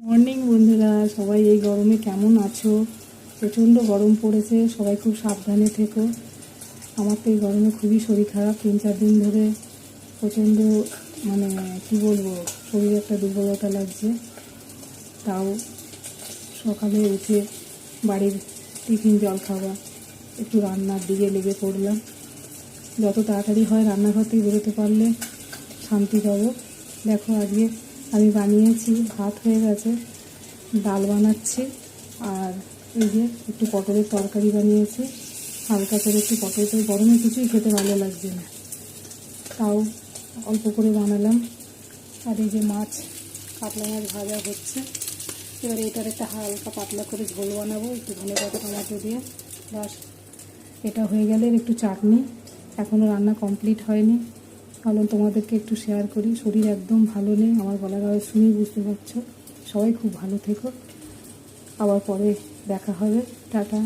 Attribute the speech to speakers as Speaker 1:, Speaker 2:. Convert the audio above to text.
Speaker 1: Morning বন্ধুরা, সবাই এই গরমে কেমন আছো? প্রচণ্ড গরম পড়েছে, সবাই খুব সাবধানে থেকো। আমার তো এই গরমে খুবই শরীর খারাপ, 3-4 দিন ধরে প্রচণ্ড কি বলবো, শরীরে একটা দুর্বলতা লাগছে। তাও সকালে উঠে বাড়ির টিফিন জল খাওয়া, একটু রান্নার দিকে লেগে পড়লাম। যত তাড়াতাড়ি হয় রান্নাঘর থেকে বেরোতে পারলে শান্তি পাবো। দেখো আজকে আমি বানিয়েছি, ভাত হয়ে গেছে, ডাল বানাচ্ছি, আর এই যে একটু পটলের তরকারি বানিয়েছি। হালকা করে একটু পটল, তো গরমে কিছুই খেতে ভালো লাগছে না, তাও অল্প করে বানালাম। আর এই যে মাছ, কাতলা মাছ ভাজা হচ্ছে। এবার এটার একটা হালকা পাতলা করে ঝোল বানাবো, একটু ধনেপাতা টমেটো দিয়ে। বাস, এটা হয়ে গেলে একটু চাটনি। এখনও রান্না কমপ্লিট হয়নি, কারণ তোমাদেরকে একটু শেয়ার করি। শরীর একদম ভালো নেই, আমার গলার আওয়াজ শুনেই বুঝতে পারছো। সবাই খুব ভালো থেকো, আবার পরে দেখা হবে, টাটা।